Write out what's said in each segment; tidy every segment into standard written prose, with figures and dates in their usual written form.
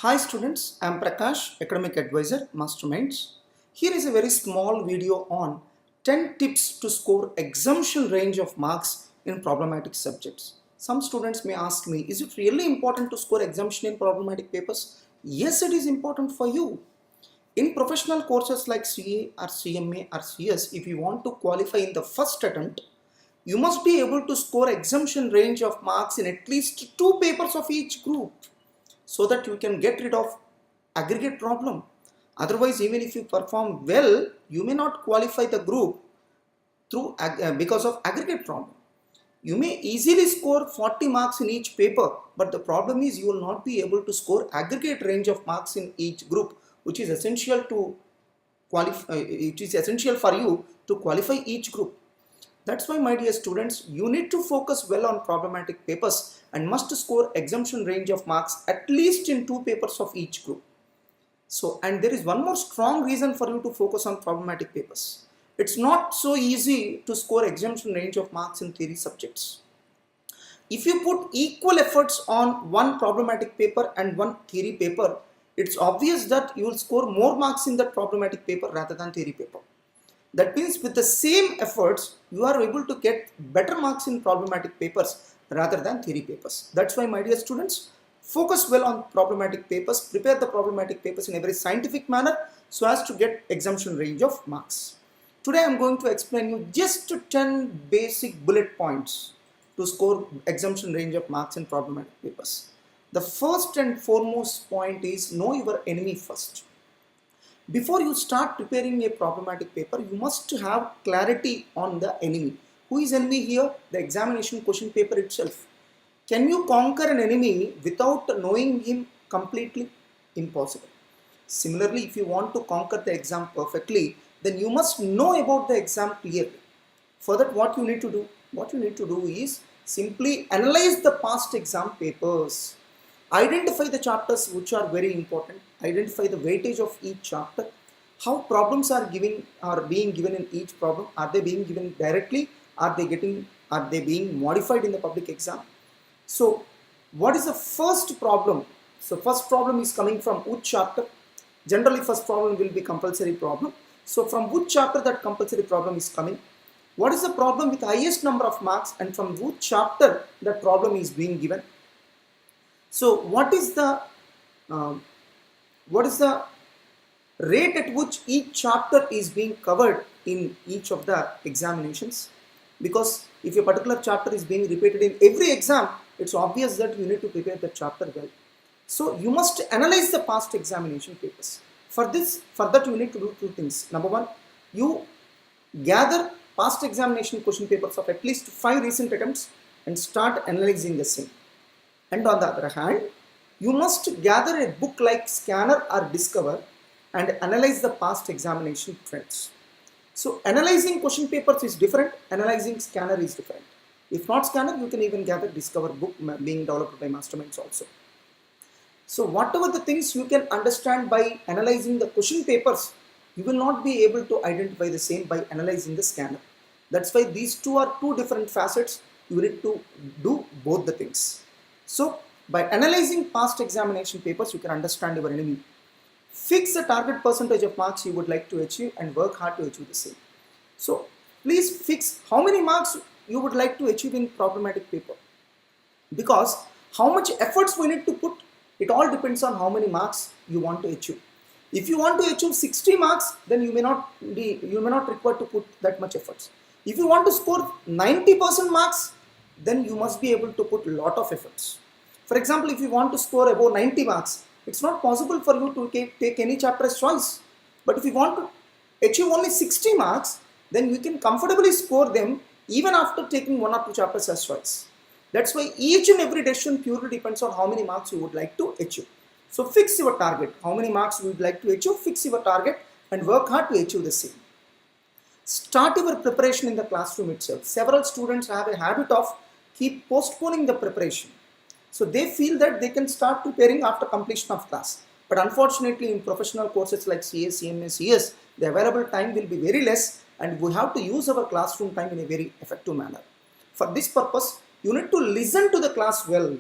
Hi students, I am Prakash, Academic Advisor, Masterminds. Here is a very small video on 10 tips to score exemption range of marks in problematic subjects. Some students may ask me, is it really important to score exemption in problematic papers? Yes, it is important for you. In professional courses like CA or CMA or CS, if you want to qualify in the first attempt, you must be able to score exemption range of marks in at least 2 papers of each group so that you can get rid of aggregate problem. Otherwise, even if you perform well, you may not qualify the group through because of aggregate problem. You may easily score 40 marks in each paper, but the problem is you will not be able to score aggregate range of marks in each group, which is essential to qualify. It is essential for you to qualify each group. That's why, my dear students, you need to focus well on problematic papers and must score exemption range of marks at least in 2 papers of each group. So, and there is one more strong reason for you to focus on problematic papers. It's not so easy to score exemption range of marks in theory subjects. If you put equal efforts on one problematic paper and one theory paper, it's obvious that you will score more marks in that problematic paper rather than theory paper. That means with the same efforts, you are able to get better marks in problematic papers rather than theory papers. That's why, my dear students, focus well on problematic papers, prepare the problematic papers in a very scientific manner so as to get exemption range of marks. Today I am going to explain you just 10 basic bullet points to score exemption range of marks in problematic papers. The first and foremost point is know your enemy first. Before you start preparing a problematic paper, you must have clarity on the enemy. Who is enemy here? The examination question paper itself. Can you conquer an enemy without knowing him completely? Impossible. Similarly, if you want to conquer the exam perfectly, then you must know about the exam clearly. For that, what you need to do? What you need to do is simply analyze the past exam papers. Identify the chapters which are very important. Identify the weightage of each chapter. How problems are being given in each problem. Are they being given directly? Are they being modified in the public exam? So, what is the first problem? So, first problem is coming from which chapter? Generally, first problem will be compulsory problem. So, from which chapter that compulsory problem is coming? What is the problem with highest number of marks, and from which chapter that problem is being given? So, what is the rate at which each chapter is being covered in each of the examinations? Because if a particular chapter is being repeated in every exam, it's obvious that you need to prepare the chapter well. So you must analyze the past examination papers. For that you need to do two things. Number one, you gather past examination question papers of at least 5 recent attempts and start analyzing the same. And on the other hand, you must gather a book like Scanner or Discover and analyze the past examination trends. So analyzing question papers is different, analyzing Scanner is different. If not Scanner, you can even gather Discover book being developed by Masterminds also. So whatever the things you can understand by analyzing the question papers, you will not be able to identify the same by analyzing the Scanner. That's why these two are two different facets. You need to do both the things. So by analyzing past examination papers, you can understand your enemy. Fix the target percentage of marks you would like to achieve and work hard to achieve the same. So please fix how many marks you would like to achieve in problematic paper. Because how much efforts we need to put, it all depends on how many marks you want to achieve. If you want to achieve 60 marks, then you may not require to put that much efforts. If you want to score 90% marks, then you must be able to put a lot of efforts. For example, if you want to score above 90 marks, it's not possible for you to take any chapter as choice. But if you want to achieve only 60 marks, then you can comfortably score them even after taking 1 or 2 chapters as choice. That's why each and every decision purely depends on how many marks you would like to achieve. So fix your target. How many marks you would like to achieve? Fix your target and work hard to achieve the same. Start your preparation in the classroom itself. Several students have a habit of keep postponing the preparation. So they feel that they can start preparing after completion of class. But unfortunately, in professional courses like CA, CMA, CS, the available time will be very less and we have to use our classroom time in a very effective manner. For this purpose, you need to listen to the class well.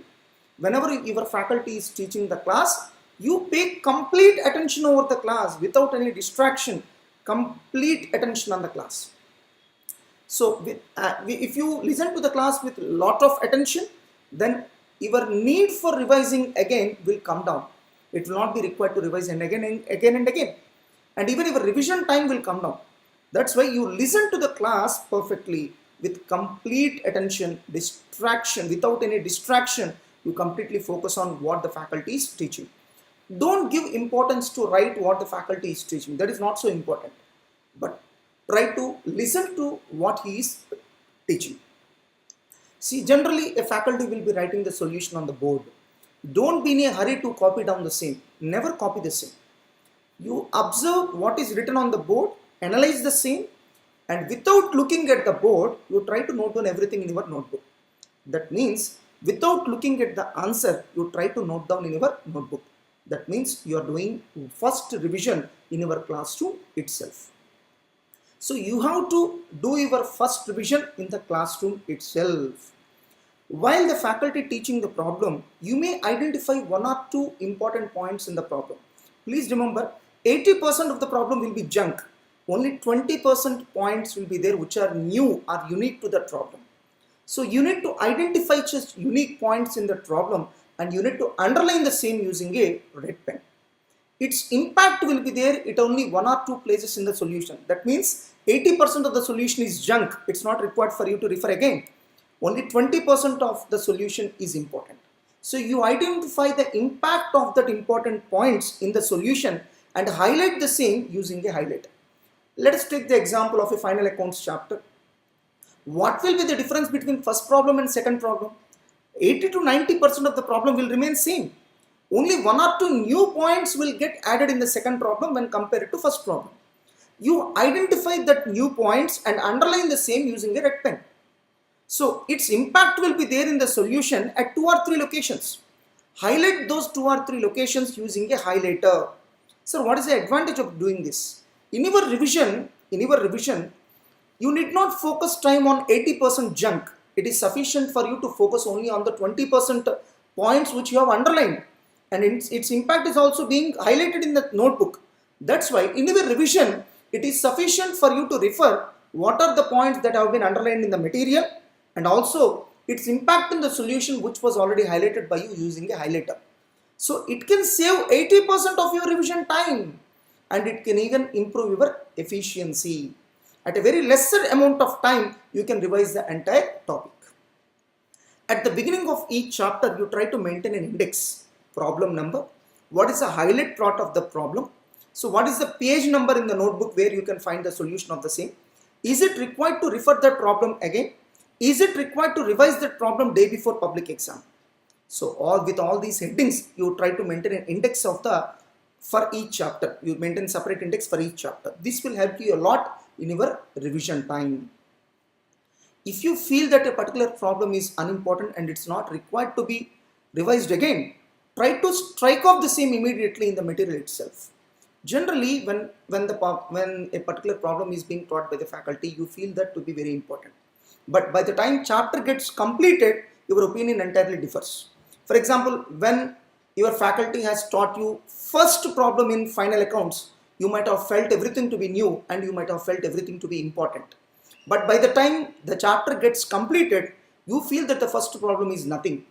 Whenever your faculty is teaching the class, You pay complete attention over the class without any distraction, complete attention on the class. So if you listen to the class with lot of attention, then your need for revising again will come down. It will not be required to revise and again and again and again. And even your revision time will come down. That's why you listen to the class perfectly with complete attention, distraction, without any distraction. You completely focus on what the faculty is teaching. Don't give importance to write what the faculty is teaching. That is not so important. But try to listen to what he is teaching. See, generally a faculty will be writing the solution on the board. Don't be in a hurry to copy down the same. Never copy the same. You observe what is written on the board, analyze the same, and without looking at the board, you try to note down everything in your notebook. That means without looking at the answer, you try to note down in your notebook. That means you are doing first revision in your classroom itself. So you have to do your first revision in the classroom itself. While the faculty teaching the problem, you may identify one or two important points in the problem. Please remember, 80% of the problem will be junk. Only 20% points will be there which are new or unique to the problem. So you need to identify just unique points in the problem and you need to underline the same using a red pen. Its impact will be there at only one or two places in the solution. That means 80% of the solution is junk. It's not required for you to refer again. Only 20% of the solution is important. So you identify the impact of that important points in the solution and highlight the same using a highlighter. Let us take the example of a final accounts chapter. What will be the difference between first problem and second problem? 80 to 90% of the problem will remain same. Only one or two new points will get added in the second problem when compared to first problem. You identify that new points and underline the same using a red pen. So its impact will be there in the solution at 2 or 3 locations. Highlight those 2 or 3 locations using a highlighter. So what is the advantage of doing this? In your revision, you need not focus time on 80% junk. It is sufficient for you to focus only on the 20% points which you have underlined. And its impact is also being highlighted in the notebook. That's why in your revision, it is sufficient for you to refer what are the points that have been underlined in the material and also its impact in the solution which was already highlighted by you using a highlighter. So it can save 80% of your revision time and it can even improve your efficiency. At a very lesser amount of time, you can revise the entire topic. At the beginning of each chapter, you try to maintain an index. Problem number, what is the highlight part of the problem? So what is the page number in the notebook where you can find the solution of the same? Is it required to refer that problem again? Is it required to revise that problem day before public exam? So with all these headings, you try to maintain an index for each chapter. You maintain separate index for each chapter. This will help you a lot in your revision time. If you feel that a particular problem is unimportant and it's not required to be revised again, try to strike off the same immediately in the material itself. Generally, when a particular problem is being taught by the faculty, you feel that to be very important. But by the time chapter gets completed, your opinion entirely differs. For example, when your faculty has taught you first problem in final accounts, you might have felt everything to be new and you might have felt everything to be important. But by the time the chapter gets completed, you feel that the first problem is nothing.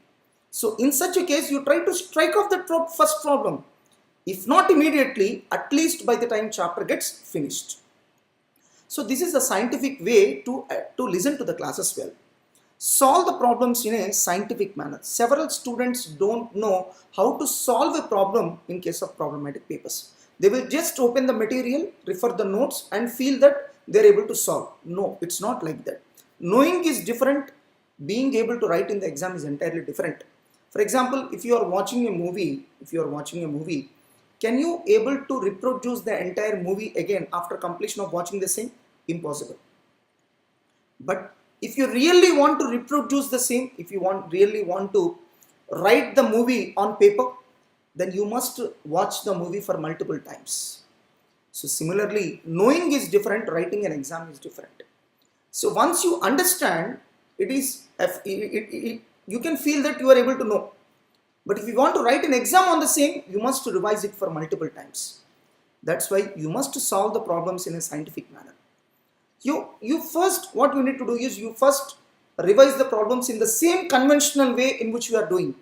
So in such a case, you try to strike off the first problem. If not immediately, at least by the time chapter gets finished. So this is a scientific way to listen to the class as well. Solve the problems in a scientific manner. Several students don't know how to solve a problem in case of problematic papers. They will just open the material, refer the notes and feel that they are able to solve. No, it's not like that. Knowing is different. Being able to write in the exam is entirely different. For example, if you are watching a movie, can you able to reproduce the entire movie again after completion of watching the same? Impossible. But if you really want to reproduce the same, if you really want to write the movie on paper, then you must watch the movie for multiple times. So similarly, knowing is different, writing an exam is different. So once you understand, you can feel that you are able to know. But if you want to write an exam on the same, you must revise it for multiple times. That's why you must solve the problems in a scientific manner. You first, what you need to do is you first revise the problems in the same conventional way in which you are doing.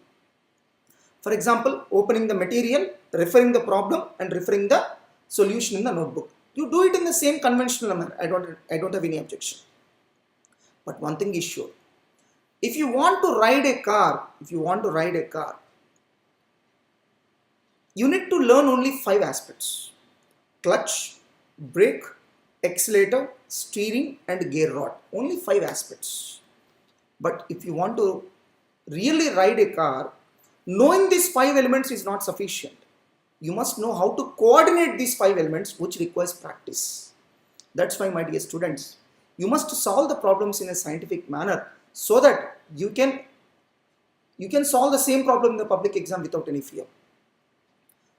For example, opening the material, referring the problem and referring the solution in the notebook. You do it in the same conventional manner. I don't have any objection. But one thing is sure. If you want to ride a car, you need to learn only 5 aspects: clutch, brake, accelerator, steering and gear rod. Only 5 aspects. But if you want to really ride a car, knowing these 5 elements is not sufficient. You must know how to coordinate these 5 elements, which requires practice. That's why, my dear students, you must solve the problems in a scientific manner so that you can solve the same problem in the public exam without any fear.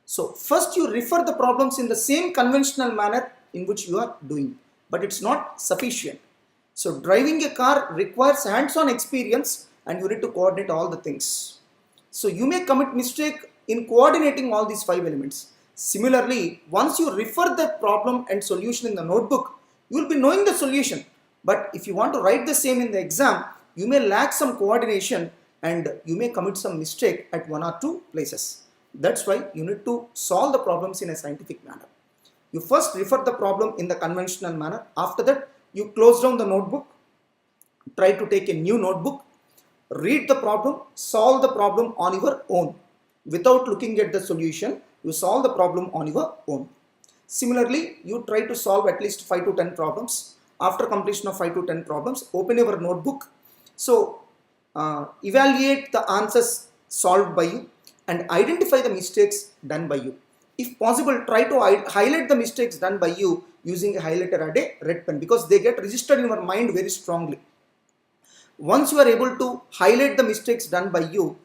So first you refer the problems in the same conventional manner in which you are doing, but it's not sufficient. So driving a car requires hands-on experience and you need to coordinate all the things. So you may commit mistake in coordinating all these 5 elements. Similarly, once you refer the problem and solution in the notebook, you will be knowing the solution. But if you want to write the same in the exam, you may lack some coordination and you may commit some mistake at 1 or 2 places. That's why you need to solve the problems in a scientific manner. You first refer the problem in the conventional manner. After that, you close down the notebook, try to take a new notebook, read the problem, solve the problem on your own. Without looking at the solution, you solve the problem on your own. Similarly, you try to solve at least 5 to 10 problems. After completion of 5 to 10 problems, open your notebook. So, evaluate the answers solved by you and identify the mistakes done by you. If possible, try to highlight the mistakes done by you using a highlighter and a red pen, because they get registered in your mind very strongly. Once you are able to highlight the mistakes done by you,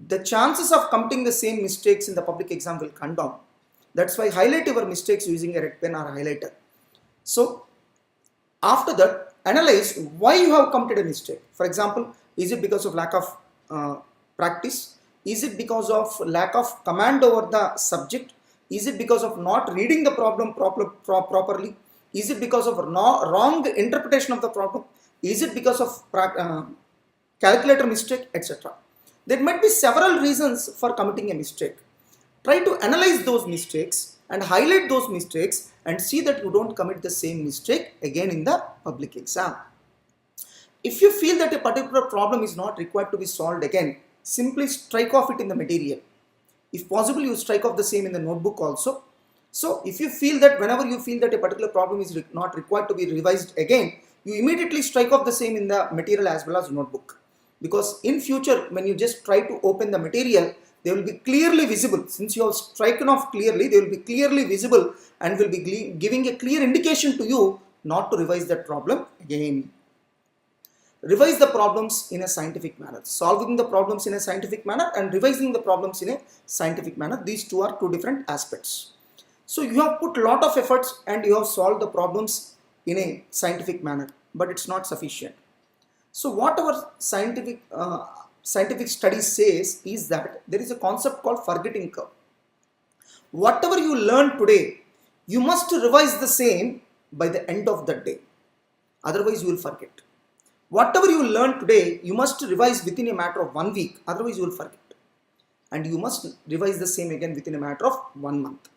the chances of committing the same mistakes in the public exam will come down. That's why highlight your mistakes using a red pen or a highlighter. So after that, analyze why you have committed a mistake. For example, is it because of lack of practice? Is it because of lack of command over the subject? Is it because of not reading the problem properly? Is it because of wrong interpretation of the problem? Is it because of calculator mistake, etc.? There might be several reasons for committing a mistake. Try to analyze those mistakes and highlight those mistakes and see that you don't commit the same mistake again in the public exam. If you feel that a particular problem is not required to be solved again, simply strike off it in the material. If possible, you strike off the same in the notebook also. So if you feel that whenever you feel that a particular problem is not required to be revised again, you immediately strike off the same in the material as well as notebook. Because in future, when you just try to open the material, they will be clearly visible. Since you have striken off clearly, they will be clearly visible and will be giving a clear indication to you not to revise that problem again. Revise the problems in a scientific manner. Solving the problems in a scientific manner and revising the problems in a scientific manner. These two are 2 different aspects. So you have put a lot of efforts and you have solved the problems in a scientific manner, but it's not sufficient. So what our scientific study says is that there is a concept called forgetting curve. Whatever you learn today, you must revise the same by the end of the day. Otherwise, you will forget. Whatever you learn today, you must revise within a matter of 1 week. Otherwise, you will forget. And you must revise the same again within a matter of 1 month.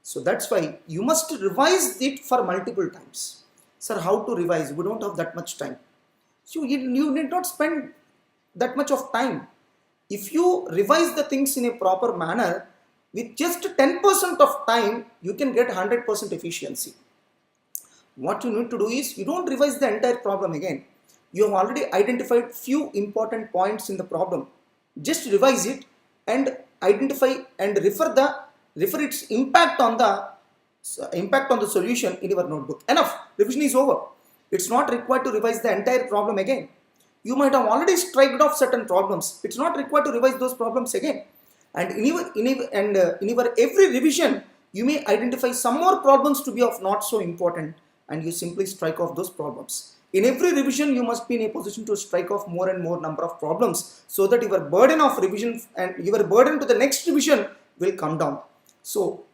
So that's why you must revise it for multiple times. Sir, how to revise? We don't have that much time. So you need not spend that much of time. If you revise the things in a proper manner, with just 10% of time, you can get 100% efficiency. What you need to do is, you don't revise the entire problem again. You have already identified few important points in the problem. Just revise it and identify and refer its impact on the solution in your notebook. Enough. Revision is over. It's not required to revise the entire problem again. You might have already struck off certain problems. It's not required to revise those problems again. And in your every revision, you may identify some more problems to be of not so important, and you simply strike off those problems. In every revision, you must be in a position to strike off more and more number of problems so that your burden of revision and your burden to the next revision will come down. So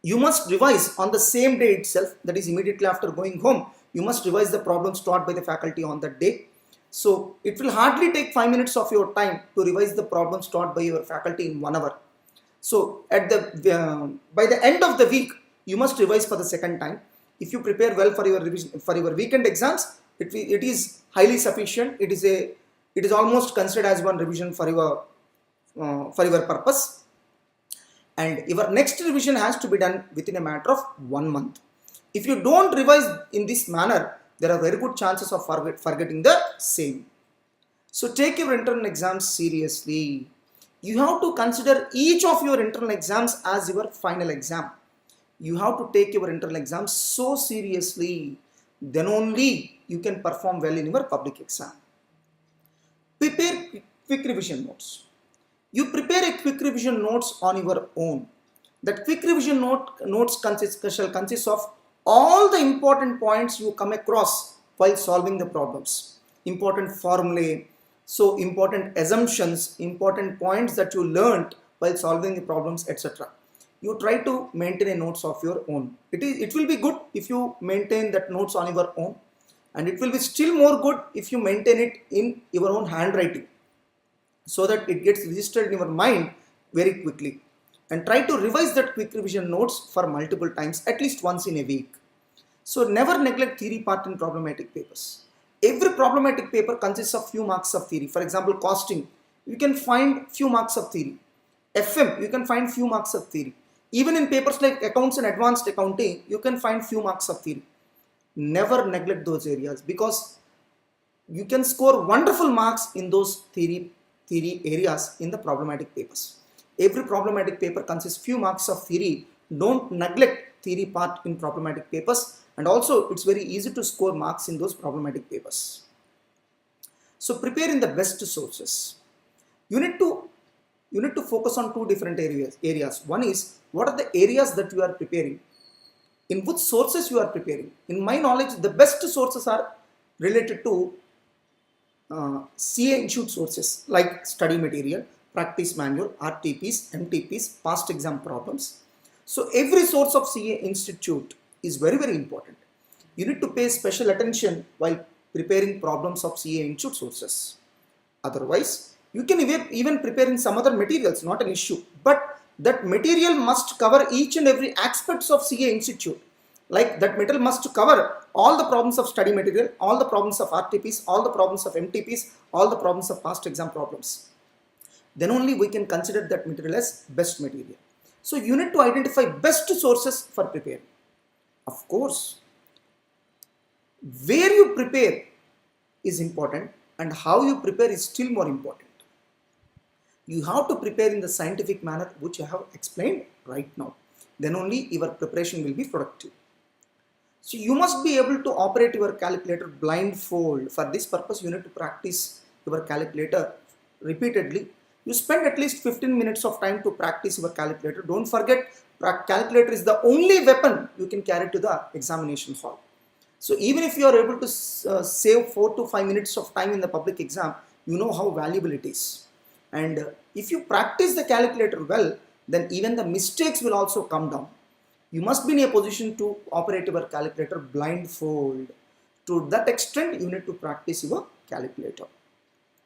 you must revise on the same day itself, that is immediately after going home. You must revise the problems taught by the faculty on that day. So it will hardly take 5 minutes of your time to revise the problems taught by your faculty in 1 hour. So at by the end of the week, you must revise for the second time. If you prepare well for your revision for your weekend exams, it is highly sufficient. It is almost considered as one revision for your purpose. And your next revision has to be done within a matter of 1 month. If you don't revise in this manner, there are very good chances of forgetting the same. So take your internal exams seriously. You have to consider each of your internal exams as your final exam. You have to take your internal exams so seriously. Then only you can perform well in your public exam. Prepare quick revision notes. You prepare a quick revision notes on your own. That quick revision notes shall consist of all the important points you come across while solving the problems. Important formulae, so important assumptions, important points that you learnt while solving the problems, etc. You try to maintain a notes of your own. It will be good if you maintain that notes on your own, and it will be still more good if you maintain it in your own handwriting, so that it gets registered in your mind very quickly. And try to revise that quick revision notes for multiple times, at least once in a week. So never neglect theory part in problematic papers. Every problematic paper consists of few marks of theory. For example, costing, you can find few marks of theory. FM, you can find few marks of theory. Even in papers like accounts and advanced accounting, you can find few marks of theory. Never neglect those areas, because you can score wonderful marks in those theory areas in the problematic papers. Every problematic paper consists few marks of theory. Don't neglect theory part in problematic papers, and also it's very easy to score marks in those problematic papers. So prepare in the best sources. You need to focus on two different areas. One is, what are the areas that you are preparing? In which sources you are preparing? In my knowledge, the best sources are related to CA Institute sources like study material, practice manual, RTPs, MTPs, past exam problems. So every source of CA Institute is very, very important. You need to pay special attention while preparing problems of CA Institute sources. Otherwise, you can even prepare in some other materials, not an issue. But that material must cover each and every aspects of CA Institute. Like that material must cover all the problems of study material, all the problems of RTPs, all the problems of MTPs, all the problems of past exam problems. Then only we can consider that material as best material. So you need to identify best sources for preparing. Of course, where you prepare is important, and how you prepare is still more important. You have to prepare in the scientific manner which I have explained right now. Then only your preparation will be productive. So you must be able to operate your calculator blindfold. For this purpose, you need to practice your calculator repeatedly. You spend at least 15 minutes of time to practice your calculator. Don't forget, calculator is the only weapon you can carry to the examination hall. So even if you are able to save 4 to 5 minutes of time in the public exam, you know how valuable it is. And if you practice the calculator well, then even the mistakes will also come down. You must be in a position to operate your calculator blindfold. To that extent, you need to practice your calculator.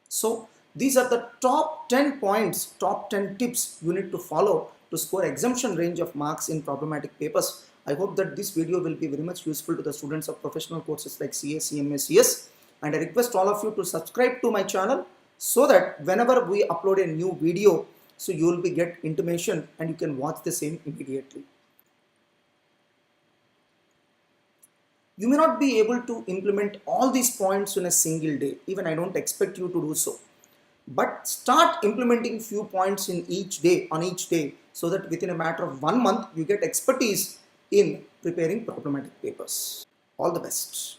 So these are the top 10 points, top 10 tips you need to follow to score exemption range of marks in problematic papers. I hope that this video will be very much useful to the students of professional courses like CA, CMA, CS. And I request all of you to subscribe to my channel so that whenever we upload a new video, so you will get intimation and you can watch the same immediately. You may not be able to implement all these points in a single day. Even I don't expect you to do so. But start implementing few points in each day, on each day, so that within a matter of 1 month, you get expertise in preparing problematic papers. All the best.